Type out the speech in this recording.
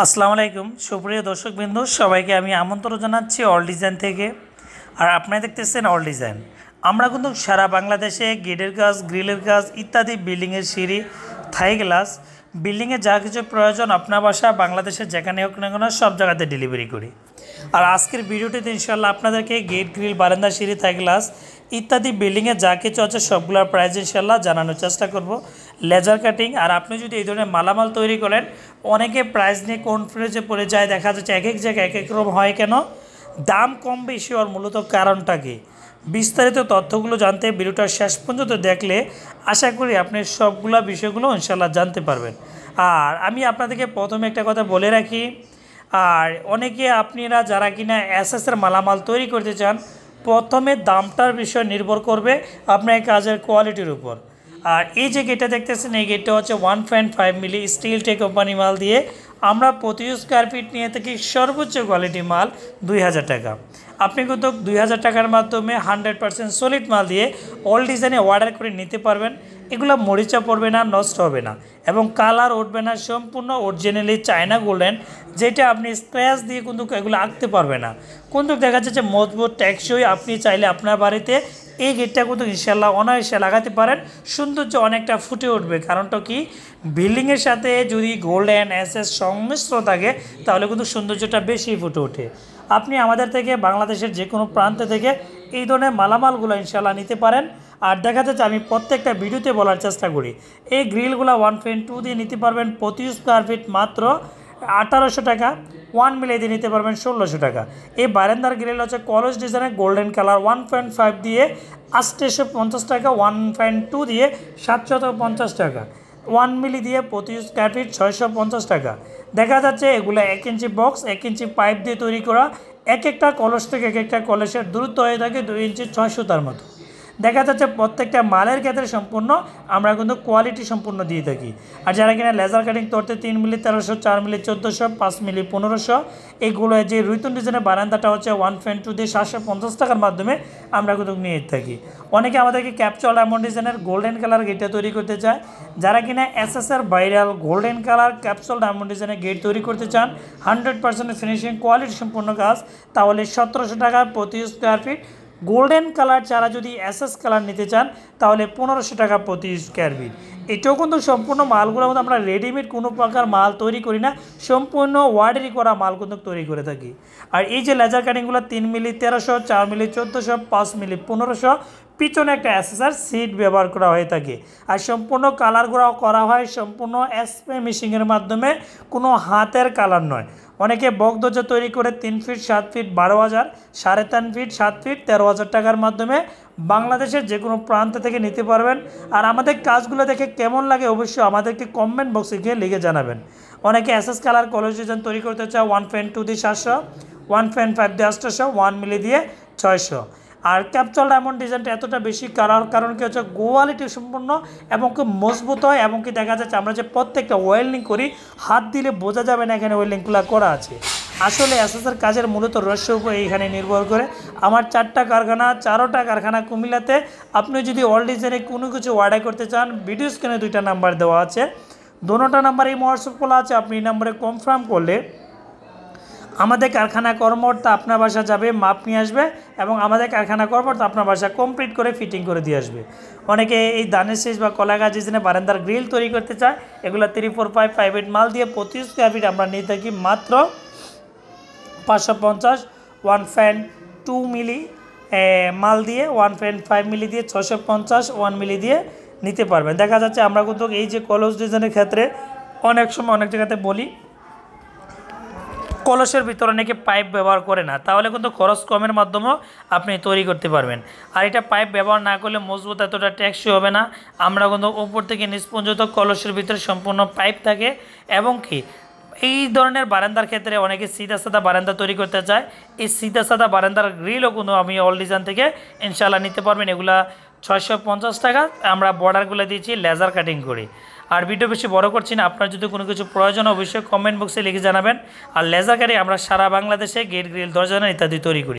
আসসালামু আলাইকুম সুপ্রিয় দর্শকবৃন্দ, সবাইকে আমি আমন্ত্রণ জানাচ্ছি অল ডিজাইন থেকে। আর আপনারা দেখতেছেন অল ডিজাইন। আমরা কিন্তু সারা বাংলাদেশে গেটের কাজ, গ্রিলের কাজ ইত্যাদি, বিল্ডিংয়ের সিঁড়ি, থাই গ্লাস, বিল্ডিংয়ে যা কিছু প্রয়োজন আপনার বাসা বাংলাদেশের যেখানে হোক না কেন সব জায়গাতে ডেলিভারি করি। আর আজকের ভিডিওটিতে ইনশাল্লাহ আপনাদেরকে গেট, গ্রিল, বারান্দা, সিঁড়ি, থাই গ্লাস ইত্যাদি বিল্ডিংয়ে যা কিছু আছে সবগুলোর প্রাইস ইনশাল্লাহ জানানোর চেষ্টা করব। Laser cutting. আর আপনি যদি এই ধরনের মালামাল তৈরি করেন, অনেকে প্রাইস নিয়ে কনফিউজে পড়ে যায়, দেখা যাচ্ছে এক এক জায়গায় এক এক রকম হয়। কেন দাম কম বেশি হওয়ার মূলত কারণটা কি? বিস্তারিত তথ্যগুলো জানতে ভিডিওটা শেষ পর্যন্ত দেখলে আশা করি আপনি সবগুলা বিষয়গুলো ইনশাল্লাহ জানতে পারবেন। আর আমি আপনাদেরকে প্রথমে একটা কথা বলে রাখি, আর অনেকে আপনারা যারা কিনা এসএসের মালামাল তৈরি করতে চান, প্রথমে দামটার বিষয় নির্ভর করবে আপনার কাজের কোয়ালিটির উপর। আর এই যে গেটটা দেখতেছেন, এই গেটটা হচ্ছে 1.5 মিলি স্টিল টে কোম্পানি মাল দিয়ে আমরা প্রতি স্কোয়ার ফিট নিয়ে থাকি সর্বোচ্চ কোয়ালিটি মাল 2000 টাকা। আপনি কিন্তু 2000 টাকার মাধ্যমে 100% সলিড মাল দিয়ে অল ডিজাইনে অর্ডার করে নিতে পারবেন। এগুলো মরিচা পড়বে না, নষ্ট হবে না এবং কালার উঠবে না। সম্পূর্ণ অরিজিনালি চায়না গোল্ডেন, যেটা আপনি স্ক্র্যাচ দিয়ে কিন্তু এগুলো আঁকতে পারবে না। কিন্তু দেখা যাচ্ছে মজবুত, টেকসই। আপনি চাইলে আপনার বাড়িতে এই গেটটা কিন্তু ইনশাল্লাহ অনায়াসে লাগাতে পারেন, সৌন্দর্য অনেকটা ফুটে উঠবে। কারণটা কি, বিল্ডিংয়ের সাথে যদি গোল্ডেন এসএস সংমিশ্র থাকে তাহলে কিন্তু সৌন্দর্যটা বেশি ফুটে ওঠে। আপনি আমাদের থেকে বাংলাদেশের যে কোনো প্রান্ত থেকে এই ধরনের মালামালগুলো ইনশাল্লাহ নিতে পারেন। আর দেখা যাচ্ছে আমি প্রত্যেকটা ভিডিওতে বলার চেষ্টা করি, এই গ্রিলগুলো 1.2 দিয়ে নিতে পারবেন প্রতি স্কোয়ার ফিট মাত্র 1800 টাকা। 1 মিলি দিয়ে নিতে পারবেন 1600 টাকা। এই বারান্দার গ্রিল হচ্ছে কলস ডিজাইনের গোল্ডেন কালার 1.5 দিয়ে 850 টাকা, 1.2 দিয়ে 750 টাকা, 1 মিলি দিয়ে প্রতি স্কোয়ার ফিট 650 টাকা। দেখা যাচ্ছে এগুলো 1 ইঞ্চি বক্স, 1 ইঞ্চি পাইপ দিয়ে তৈরি করা। এক একটা কলস থেকে এক একটা কলসের দূরত্ব হয়ে থাকে 2 ইঞ্চি 600 তার মতো। দেখা যাচ্ছে প্রত্যেকটা মালের ক্ষেত্রে সম্পূর্ণ আমরা কিন্তু কোয়ালিটি সম্পূর্ণ দিয়ে থাকি। আর যারা কিনা লেজার কাটিং করতে 3 মিলি 1300, 4 মিলি 1400, 5 মিলি 1500, এইগুলো যে রুইতুন ডিজাইনের বারান্দাটা হচ্ছে 1.2 দিয়ে 750 টাকার মাধ্যমে আমরা কিন্তু নিয়ে থাকি। অনেকে আমাদেরকে ক্যাপচুয়াল ডায়মন্ড ডিজাইনের গোল্ডেন কালার গেটটা তৈরি করতে চায়। যারা কিনা এসএসআর ভাইরাল গোল্ডেন কালার ক্যাপচুয়াল ডায়মন্ড ডিজাইনের গেট তৈরি করতে চান, 100% ফিনিশিং কোয়ালিটি সম্পূর্ণ কাজ, তাহলে 1700 টাকা প্রতি স্কোয়ার ফিট। গোল্ডেন কালার ছাড়া যদি এসএস কালার নিতে চান তাহলে 1500 টাকা প্রতি স্কোয়ার ফিট। এটাও কিন্তু সম্পূর্ণ মালগুলোর মধ্যে আমরা রেডিমেড কোনো প্রকার মাল তৈরি করি না, সম্পূর্ণ ওয়ার্ডারি করা মাল কিন্তু তৈরি করে থাকি। আর এই যে লেজার কাটিংগুলো 3 মিলি 1300, 4 মিলি 1400, 5 মিলি 1500, পিছনে একটা এসএসআর সিট ব্যবহার করা হয়ে থাকে। আর সম্পূর্ণ কালারগুলো করা হয় সম্পূর্ণ স্প্রে মেশিনের মাধ্যমে, কোনো হাতের কালার নয়। অনেকে বকদরজা তৈরি করে 3 ফিট 7 ফিট 12,000, 3.5 ফিট 7 ফিট 13,000 টাকার মাধ্যমে বাংলাদেশের যে কোনো প্রান্ত থেকে নিতে পারবেন। আর আমাদের কাজগুলো দেখে কেমন লাগে অবশ্যই আমাদেরকে কমেন্ট বক্সে গিয়ে লিখে জানাবেন। অনেকে এসএস কালার কলস ডিজাইন তৈরি করতে চায় 1.2 দিয়ে 700, 1.5 দিয়ে 800, 1 মিলি দিয়ে 600। আর ক্যাপচুয়াল ডায়মন্ড ডিজাইনটা এতটা বেশি কারণ কি হচ্ছে কোয়ালিটি সম্পূর্ণ এবং কি মজবুত হয়, এবং কি দেখা যাচ্ছে আমরা যে প্রত্যেকটা ওয়েল্ডিং করি হাত দিলে বোঝা যাবে না এখানে ওয়েল্ডিংগুলো করা আছে। আসলে এসএসের কাজের মূলত রহস্য উপর এইখানে নির্ভর করে। আমার 4টা কারখানা, 4টা কারখানা কুমিল্লাতে। আপনি যদি অল ডিজাইনে কোনো কিছু অর্ডার করতে চান, ভিডিও স্ক্রিনে 2টা নাম্বার দেওয়া আছে, দোনোটা নাম্বারে হোয়াটসঅ্যাপ খোলা আছে। আপনি এই নাম্বারে কনফার্ম করলে আমাদের কারখানা কর্মকর্তা আপনার বাসা যাবে, মাপ নিয়ে আসবে এবং আমাদের কারখানা কর্মকর্তা আপনার বাসা কমপ্লিট করে ফিটিং করে দিয়ে আসবে। অনেকে এই ধানের শীষ বা কলা গাছ ডিজাইনে বারান্দার গ্রিল তৈরি করতে চায়, এগুলো 3, 4, 5, 5 মাল দিয়ে 25 স্কোয়ার ফিট আমরা নিয়ে থাকি মাত্র 550। 1.2 মিলি মাল দিয়ে 1.5 মিলি দিয়ে 650, 1 মিলি দিয়ে নিতে পারবেন। দেখা যাচ্ছে আমরা কিন্তু এই যে কলস ডিজাইনের ক্ষেত্রে অনেক সময় অনেক জায়গাতে বলি কলসের ভিতরে অনেকে পাইপ ব্যবহার করে না, তাহলে কিন্তু খরচ কমের মাধ্যমেও আপনি তৈরি করতে পারবেন। আর এটা পাইপ ব্যবহার না করলে মজবুত এতটা টেকসই হবে না। আমরা কিন্তু উপর থেকে নিচ পর্যন্ত কলসের ভিতরে সম্পূর্ণ পাইপ থাকে। এবং কি এই ধরনের বারান্দার ক্ষেত্রে অনেকে সিধা সাদা বারান্দা তৈরি করতে চায়, এই সিধা সাদা বারান্দার গ্রিলও কিন্তু আমি অল ডিজাইন থেকে ইনশাল্লাহ নিতে পারবেন। এগুলা 650 টাকা। আমরা বর্ডারগুলো দিয়েছি লেজার কাটিং করে। আর ভিডিও বেশি বড় করছি না, আপনার যদি কোনো কিছু প্রয়োজন অবশ্যই কমেন্ট বক্সে লিখে জানাবেন। আর লেজার কাটিং আমরা সারা বাংলাদেশে গেট, গ্রিল, দরজা ইত্যাদি তৈরি করি।